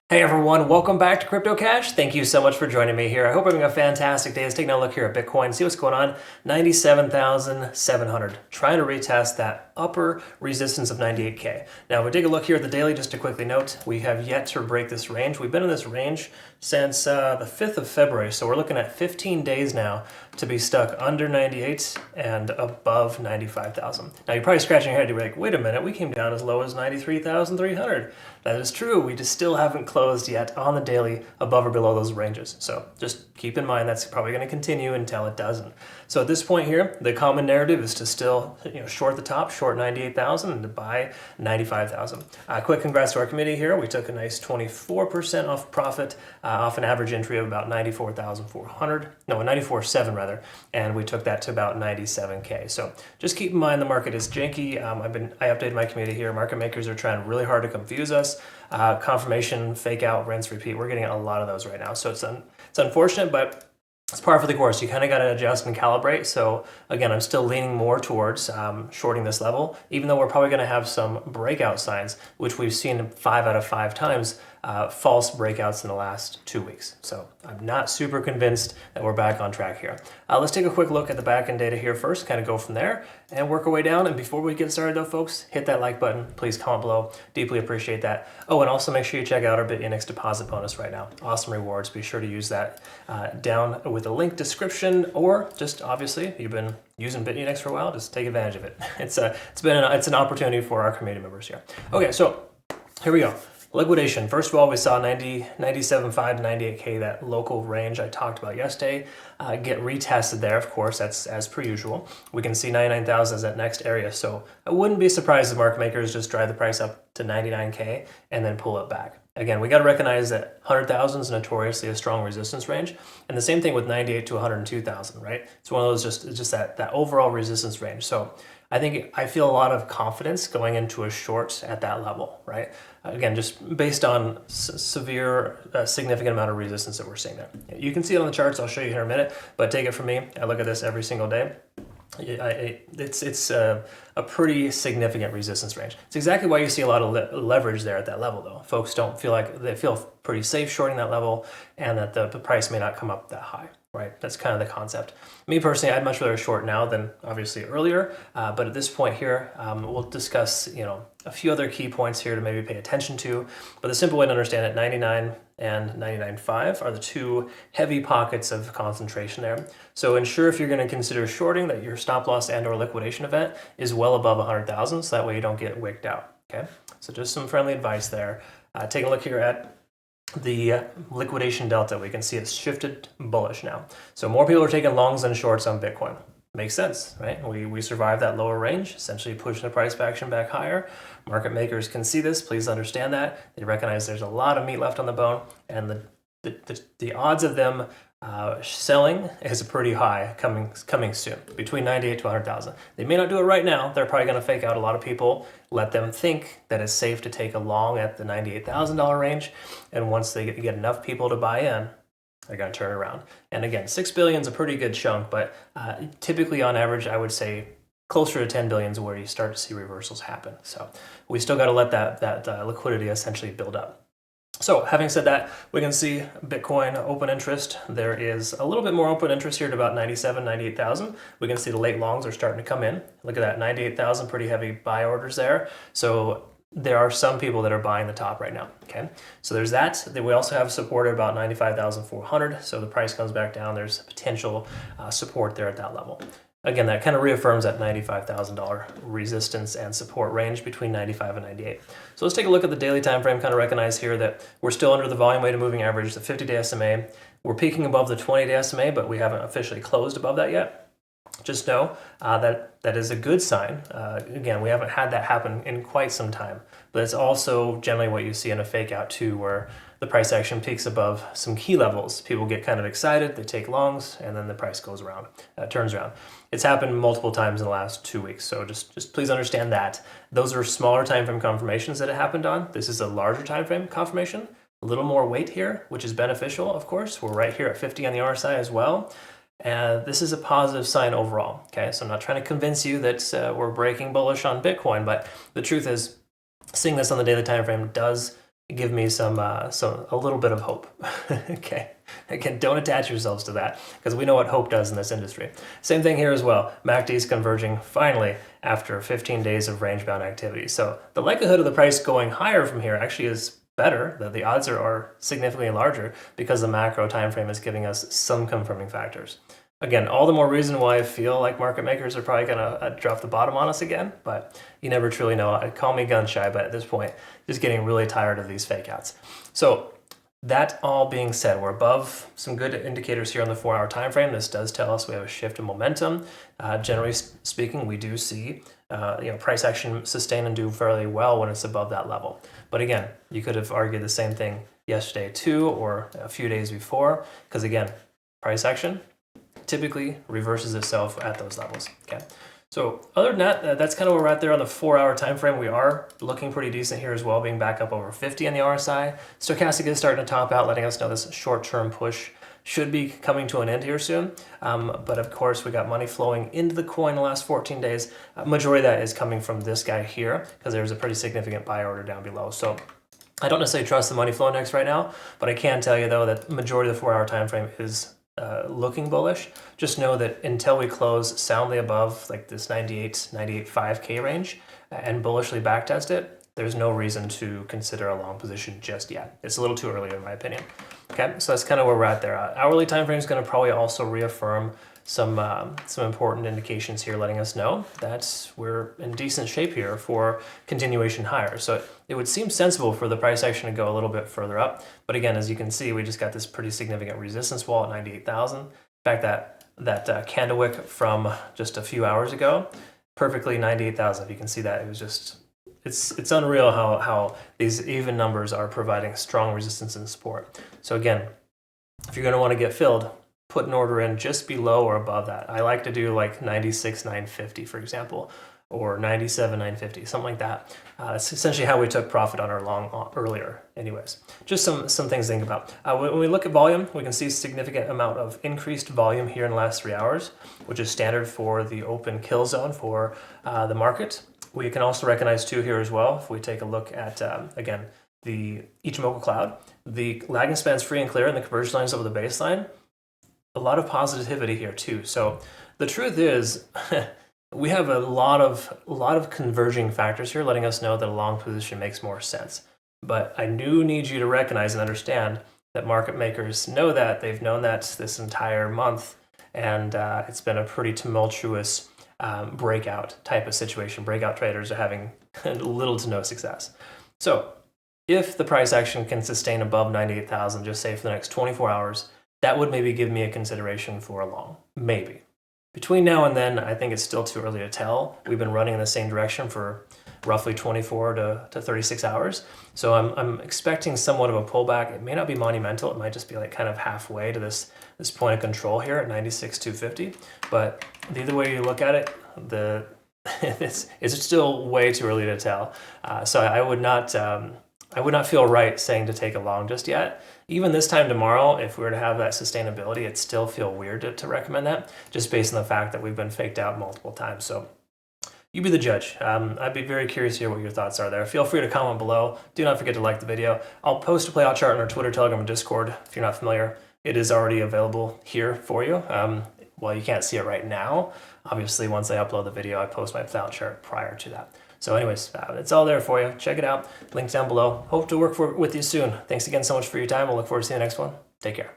Hey everyone, welcome back to Crypto Cash. Thank you so much for joining me here. I hope you're having a fantastic day. Let's take a look here at Bitcoin, see what's going on. 97,700, trying to retest that upper resistance of 98K. Now, if we take a look here at the daily, just to quickly note, we have yet to break this range. We've been in this range since the 5th of February, so we're looking at 15 days now to be stuck under 98 and above 95,000. Now, you're probably scratching your head. You're like, wait a minute, we came down as low as 93,300. That is true. We just still haven't closed yet on the daily above or below those ranges. So just keep in mind that's probably going to continue until it doesn't. So at this point here, the common narrative is to still short the top, short 98,000, and to buy 95,000. Quick congrats to our committee here. We took a nice 24% off profit, off an average entry of about 94,400, no, 94.7 rather, and we took that to about 97K. So just keep in mind the market is janky. I updated my community here. Market makers are trying really hard to confuse us. Confirmation, fake out, rinse, repeat. We're getting a lot of those right now. So it's unfortunate, but it's par for the course. You kind of got to adjust and calibrate. So again, I'm still leaning more towards shorting this level, even though we're probably going to have some breakout signs, which we've seen 5 out of 5 times, false breakouts in the last 2 weeks. So I'm not super convinced that we're back on track here. Let's take a quick look at the back end data here first, kind of go from there and work our way down. And before we get started though, folks, hit that like button. Please comment below. Deeply appreciate that. Oh, and also make sure you check out our Bitunix deposit bonus right now. Awesome rewards. Be sure to use that down with a link description, or just obviously you've been using Bitunix for a while, just take advantage of it. It's an opportunity for our community members here. Okay, so here we go. Liquidation. First of all, we saw 97.5 to 98K, that local range I talked about yesterday, get retested there. Of course, that's as per usual. We can see 99,000 as that next area. So I wouldn't be surprised if market makers just drive the price up to 99K and then pull it back. Again, we got to recognize that 100,000 is notoriously a strong resistance range, and the same thing with 98 to 102,000, right? It's one of those just that overall resistance range. So I feel a lot of confidence going into a short at that level, right? Again, just based on severe, significant amount of resistance that we're seeing there. You can see it on the charts. I'll show you here in a minute, but take it from me. I look at this every single day. It's a pretty significant resistance range. It's exactly why you see a lot of leverage there at that level, though. Folks don't feel like they feel pretty safe shorting that level, and that the price may not come up that high. Right, that's kind of the concept. Me personally, I'd much rather short now than obviously earlier. But at this point here, we'll discuss a few other key points here to maybe pay attention to. But the simple way to understand it, 99 and 99.5 are the two heavy pockets of concentration there. So ensure if you're going to consider shorting that your stop loss and or liquidation event is well above 100,000, so that way you don't get wicked out. Okay, so just some friendly advice there. Take a look here at the liquidation delta. We can see it's shifted bullish now. So more people are taking longs than shorts on Bitcoin. Makes sense, right? We survived that lower range, essentially pushing the price action back higher. Market makers can see this. Please understand that. They recognize there's a lot of meat left on the bone, and the odds of them selling is pretty high coming soon, between 98 to 100,000. They may not do it right now. They're probably going to fake out a lot of people, let them think that it's safe to take a long at the $98,000 range, and once they get enough people to buy in, they're going to turn around. And again, 6 billion is a pretty good chunk, but typically on average, I would say closer to 10 billion is where you start to see reversals happen. So we still got to let that liquidity essentially build up. So having said that, we can see Bitcoin open interest. There is a little bit more open interest here at about 97, 98,000. We can see the late longs are starting to come in. Look at that, 98,000, pretty heavy buy orders there. So there are some people that are buying the top right now, okay? So there's that. We also have support at about 95,400. So the price comes back down. There's potential support there at that level. Again, that kind of reaffirms that $95,000 resistance and support range between 95 and 98. So let's take a look at the daily time frame, kind of recognize here that we're still under the volume weighted moving average, the 50-day SMA. We're peaking above the 20-day SMA, but we haven't officially closed above that yet. Just know that is a good sign. Again, we haven't had that happen in quite some time, but it's also generally what you see in a fake out too, where the price action peaks above some key levels. People get kind of excited, they take longs, and then the price goes around, turns around. It's happened multiple times in the last 2 weeks, so just please understand that. Those are smaller time frame confirmations that it happened on. This is a larger time frame confirmation, a little more weight here, which is beneficial, of course. We're right here at 50 on the RSI as well. And this is a positive sign overall, okay? So I'm not trying to convince you that we're breaking bullish on Bitcoin, but the truth is, seeing this on the daily time frame does give me a little bit of hope. Okay. Again, don't attach yourselves to that because we know what hope does in this industry. Same thing here as well. MACD's converging finally after 15 days of range-bound activity. So the likelihood of the price going higher from here actually is better. The odds are significantly larger because the macro time frame is giving us some confirming factors. Again, all the more reason why I feel like market makers are probably going to drop the bottom on us again, but you never truly know. Call me gun shy, but at this point, just getting really tired of these fake outs. So that all being said, we're above some good indicators here on the 4-hour time frame. This does tell us we have a shift in momentum. Generally speaking, we do see price action sustain and do fairly well when it's above that level. But again, you could have argued the same thing yesterday too, or a few days before, because again, price action typically reverses itself at those levels. Okay. So other than that, that's kind of where we're at there on the 4-hour time frame. We are looking pretty decent here as well, being back up over 50 on the RSI. Stochastic is starting to top out, letting us know this short-term push should be coming to an end here soon. But of course, we got money flowing into the coin the last 14 days. Majority of that is coming from this guy here because there's a pretty significant buy order down below. So I don't necessarily trust the money flow index right now, but I can tell you though that the majority of the 4-hour time frame is looking bullish. Just know that until we close soundly above like this 98.5K range and bullishly backtest it, there's no reason to consider a long position just yet. It's a little too early in my opinion. Okay, so that's kind of where we're at there. Hourly time frame is going to probably also reaffirm some important indications here, letting us know that we're in decent shape here for continuation higher. So it would seem sensible for the price action to go a little bit further up. But again, as you can see, we just got this pretty significant resistance wall at 98,000. In fact, that candle wick from just a few hours ago, perfectly 98,000. If you can see that, it was just, it's unreal how these even numbers are providing strong resistance and support. So again, if you're going to want to get filled, put an order in just below or above that. I like to do like 96,950, for example, or 97,950, something like that. That's essentially how we took profit on our long earlier. Anyways, just some things to think about. When we look at volume, we can see a significant amount of increased volume here in the last 3 hours, which is standard for the open kill zone for the market. We can also recognize too here as well, if we take a look at, again, the Ichimoku cloud, the lagging span's free and clear and the convergence lines over the baseline. A lot of positivity here too. So the truth is we have a lot of converging factors here letting us know that a long position makes more sense. But I do need you to recognize and understand that market makers know that. They've known that this entire month, and it's been a pretty tumultuous breakout type of situation. Breakout traders are having little to no success. So if the price action can sustain above 98,000, just say for the next 24 hours, that would maybe give me a consideration for a long, maybe. Between now and then, I think it's still too early to tell. We've been running in the same direction for roughly 24 to 36 hours. So I'm expecting somewhat of a pullback. It may not be monumental. It might just be like kind of halfway to this point of control here at 96,250. But either way you look at it, it's still way too early to tell. So I would not feel right saying to take a long just yet. Even this time tomorrow, if we were to have that sustainability, it'd still feel weird to recommend that, just based on the fact that we've been faked out multiple times. So you be the judge. I'd be very curious to hear what your thoughts are there. Feel free to comment below. Do not forget to like the video. I'll post a playout chart on our Twitter, Telegram, and Discord. If you're not familiar, it is already available here for you. Well, you can't see it right now. Obviously, once I upload the video, I post my playout chart prior to that. So anyways, it's all there for you. Check it out. Links down below. Hope to work with you soon. Thanks again so much for your time. We'll look forward to seeing you next one. Take care.